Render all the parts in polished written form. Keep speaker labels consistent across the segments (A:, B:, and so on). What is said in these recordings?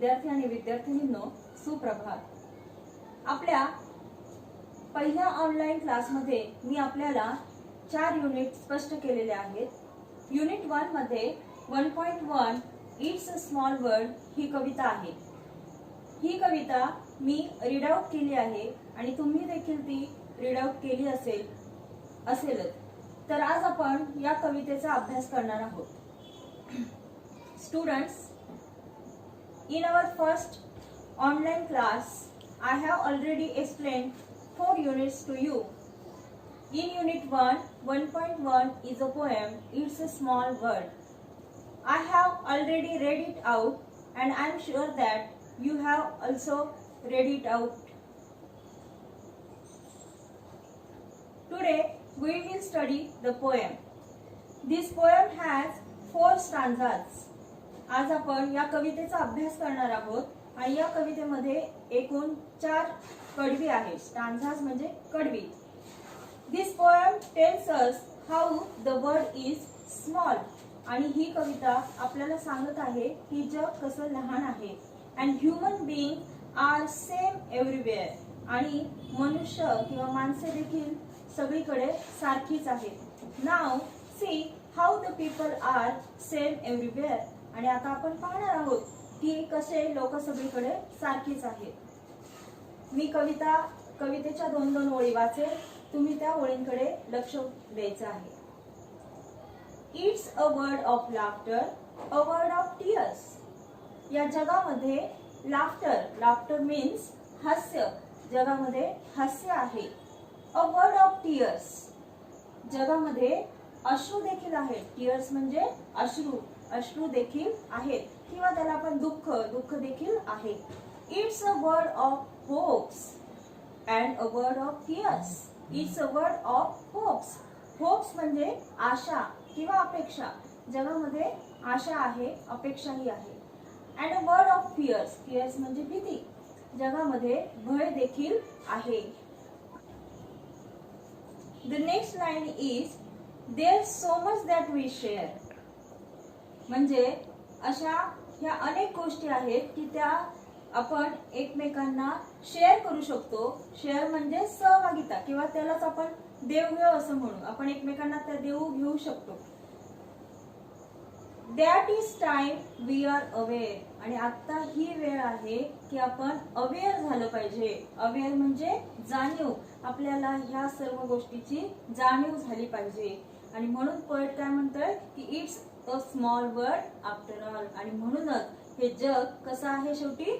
A: विद्यार्थी आणि विद्यार्थिनींनो, सुप्रभात. आपल्या पहिल्या ऑनलाइन क्लासमध्ये मी आपल्याला 4 युनिट स्पष्ट केलेले आहेत. युनिट 1 मध्ये 1.1 इट्स अ स्मॉल वर्ल्ड ही कविता आहे. ही कविता मी रीड आउट केली आहे आणि तुम्ही देखील ती रीड आउट केली असेलच. तर आज आपण या कवितेचा अभ्यास करणार आहोत. Students, in our first online class, I have already explained 4 units to you. In Unit 1, 1.1 is a poem, It's a Small World. I have already read it out and I am sure that you have also read it out. Today, we will study the poem. This poem has 4 stanzas. आज आपण या कवितेचा अभ्यास करणार आहोत आणि या कवितेमध्ये एकूण 4 कडवी आहेत. स्टांझास म्हणजे कडवी. This poem tells us how the world is small. आणि ही कविता आपल्याला सांगत आहे की जग कसं लहान आहे. And human being are same everywhere. आणि मनुष्य किंवा माणसे देखील सगळीकडे सारखीच आहेत. Now see how the people are same everywhere. आणि आता आपण पाहणार आहोत की कसे लोक सगळीकडे सारखीच आहेत. मी कवितेच्या 2-2 ओळी वाचेल. तुम्ही त्या ओळींकडे लक्ष द्यायचं आहे. It's a world of laughter, a world of tears. या जगामध्ये लाफ्टर मीन्स हास्य. जगामध्ये हास्य आहे. अ वर्ल्ड ऑफ टीयर्स. जगामध्ये अश्रू देखील आहेत. टीयर्स म्हणजे अश्रू देखील आहेत किंवा त्याला आपण दुःख देखील आहे. It's a world of hopes and a world of fears. It's a world of hopes. Hopes म्हणजे आशा किंवा अपेक्षा. जगामध्ये आशा आहे, अपेक्षाही आहे. And a world of fears. Fears म्हणजे भीती. जगामध्ये भय देखील आहे. The next line is there so much that we share. म्हणजे अशा ह्या अनेक गोष्टी आहेत की त्या आपण एकमेकांना शेअर करू शकतो. शेअर म्हणजे सहभागिता किंवा त्यालाच आपण देवघेव असं म्हणू. आपण एकमेकांना त्या देऊ घेऊ शकतो. That is time we are aware. आणि आता ही वेळ आहे की आपण अवेअर झालं पाहिजे. अवेअर म्हणजे जाणीव. आपल्याला ह्या सर्व गोष्टीची जाणीव झाली पाहिजे. आणि म्हणून पोएट काय म्हणतोय की it's a small world after all. आणि म्हणूनच हे जग कसं आहे, शेवटी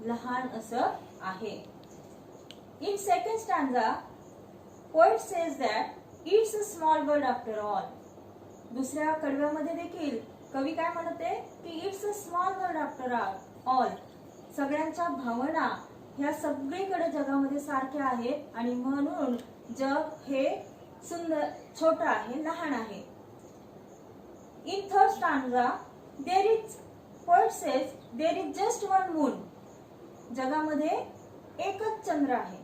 A: लहान असं आहे. In second stanza poet says that it's a small world after all. दुसऱ्या कडव्यामध्ये देखील कवी काय म्हणते की it's a small world after all. सगळ्यांच्या भावना ह्या सगळीकडे जगामध्ये सारख्या आहेत आणि म्हणून जग हे सुंदर छोटं आहे, लहान आहे. In third stanza, poet says there is just one moon. जगामध्ये एकच चंद्र आहे.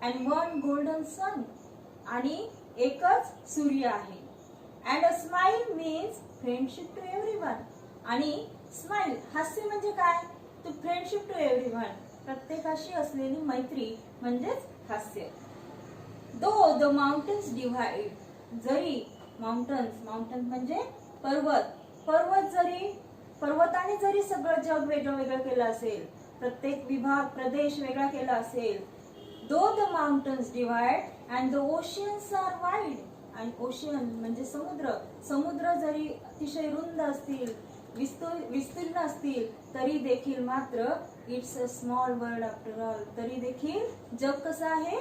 A: And one golden sun. आणि एकच सूर्य आहे. And a smile means friendship to everyone. आणि स्माइल हास्य म्हणजे काय, तो फ्रेंडशिप टू एव्हरीवन. प्रत्येकाशी असलेली मैत्री म्हणजेच हास्य. Though the mountains divide. जरी माउंटन्स म्हणजे पर्वताने जरी सगळं जग वेगळं केलं असेल, प्रत्येक विभाग प्रदेश वेगळा केला असेल. Though the mountains divide and the oceans are wide. आणि ओशियन म्हणजे समुद्र जरी अतिशय रुंद असतील, विस्तीर्ण असतील, तरी देखील मात्र it's a small world after all. तरी देखील जग कसं आहे,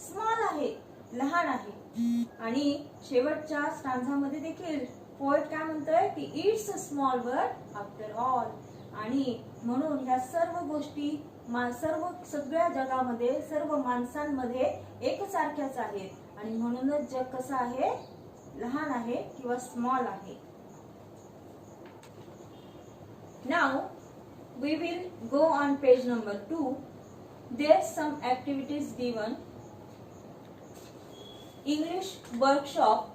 A: स्मॉल आहे, लहान आहे. आणि शेवटच्या स्टांझामध्ये देखील पोएट काय म्हणतोय की it's a small world after all. आणि म्हणून ह्या सर्व गोष्टी सगळ्या जगामध्ये सर्व माणसांमध्ये एकसारख्याच आहेत. आणि म्हणूनच जग कसं आहे, लहान आहे किंवा स्मॉल आहे. Now we will go on page number 2. There some activities given. English workshop.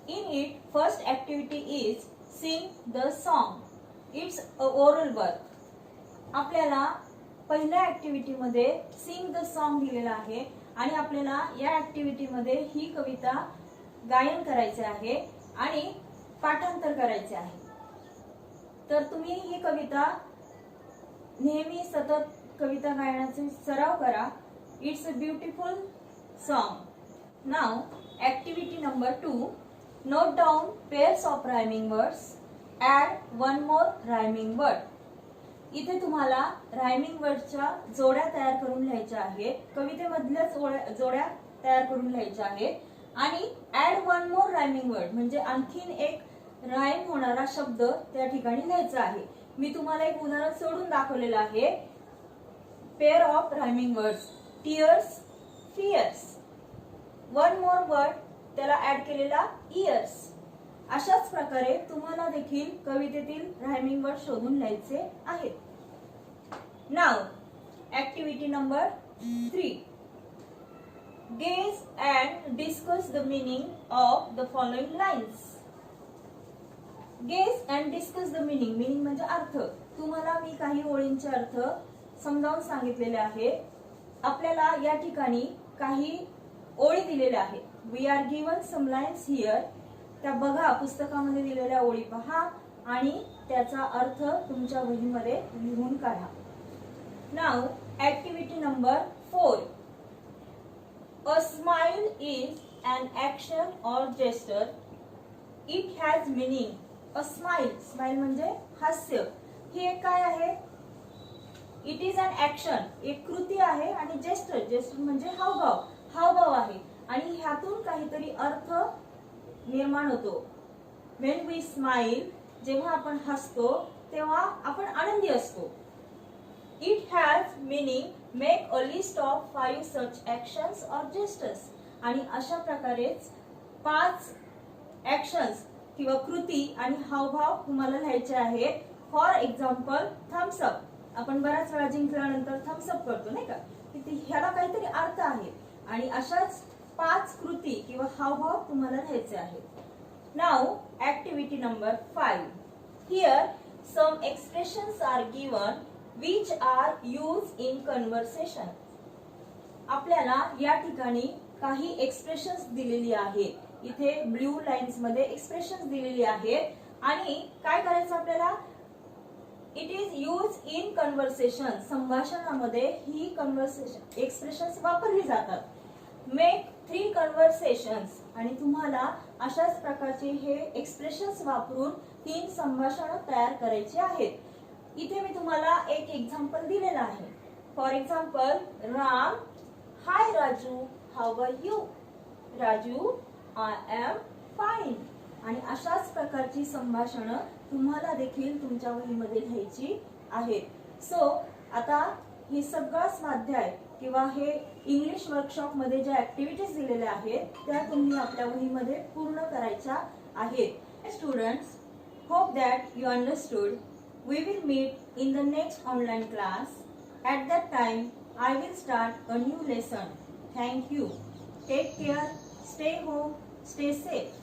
A: In it, first activity is sing the song. It's a oral work. आपल्याला पहिल्या ऍक्टिव्हिटी मध्ये सिंग द सॉन्ग दिलेला आहे आणि आपल्याला या ऍक्टिव्हिटी मध्ये ही कविता गायन करायचे आहे आणि पाठांतर करायचे आहे. तर तुम्ही ही कविता नेहमी सतत कविता गायनाचा सराव करा. It's a beautiful song. Now activity number 2. Note down pairs of rhyming words. Add one more rhyming word. इथे तुम्हाला रायमिंग वर्डच्या जोड्या तयार करून लिहायच्या आहेत. कवितेमधल्याच जोड्या तयार करून लिहायच्या आहेत आणि add one more rhyming word म्हणजे आणखीन एक राईम होणारा शब्द त्या ठिकाणी लिहायचा आहे. मी तुम्हाला एक उदाहरण सोडून दाखवलेलं आहे. Pair of rhyming words. Tears, fears. One more word त्याला ऍड केलेला इयर्स. अशाच प्रकारे तुम्हाला देखील कवितेतील रायमिंग वर्ड शोधून लिहायचे आहेत. Now activity number 3. Gauge and discuss the meaning of the following lines. Gauge and discuss the meaning. Meaning म्हणजे अर्थ. तुम्हाला मी काही ओळींचे अर्थ समजावून सांगितलेले आहे. आपल्याला या ठिकाणी काही ओळी दिलेल्या आहेत. We are given some lines here. त्या बघा, पुस्तकामध्ये दिलेल्या ओळी पहा आणि त्याचा अर्थ तुमच्या वहीमध्ये लिहून काढा. Now activity number 4. A smile is an action or gesture. It has meaning. A smile. Smile म्हणजे हास्य. हे एक काय आहे? It is an action. एक कृती आहे आणि जेस्टर. जेस्टर म्हणजे हावभाव. हावभाव आहे आणि ह्यातून काहीतरी अर्थ निर्माण होतो. When we smile, जेव्हा आपण हसतो तेव्हा आपण आनंदी असतो. It has meaning. Make a list of 5 such actions or gestures. आणि अशा प्रकारेच 5 ऍक्शन्स किंवा कृती आणि हावभाव तुम्हाला लिहायचे आहेत. For example thumbs up. आपण बऱ्याच वेळा जिंकल्यानंतर थम्स अप करतो नाही का? ह्याला काहीतरी अर्थ आहे आणि अशाच 5 कृती किंवा हावभाव तुम्हाला लिहायचे आहेत. Now activity number 5. Here some expressions are given which are used in conversation. आपल्याला या ठिकाणी काही एक्सप्रेशन्स दिलेली आहेत. इथे ब्ल्यू लाईन्स मध्ये एक्सप्रेशन्स दिलेली आहेत आणि काय करायचं आपल्याला? It is use in conversation. संभाषणामध्ये ही कन्व्हर्सेशन एक्सप्रेशन्स वापरली जातात. Make 3 conversations. आणि तुम्हाला अशाच प्रकारचे हे एक्सप्रेशन्स वापरून 3 संभाषण तयार करायची आहेत. इथे मी तुम्हाला एक एक्झाम्पल दिलेला आहे. For example Ram, high Raju, how are you? Raju, I am fine. आणि अशाच प्रकारची संभाषण तुम्हाला देखील तुमच्या वहीमध्ये लिहायची आहेत. सो आता हे सगळा स्वाध्याय किंवा हे इंग्लिश वर्कशॉप मध्ये ज्या ऍक्टिव्हिटीज दिलेल्या आहेत त्या तुम्ही आपल्या वहीमध्ये पूर्ण करायच्या आहेत. Students, hope that you understood. We will meet in the next online class. At that time, I will start a new lesson. Thank you. Take care. Stay home. Stay safe.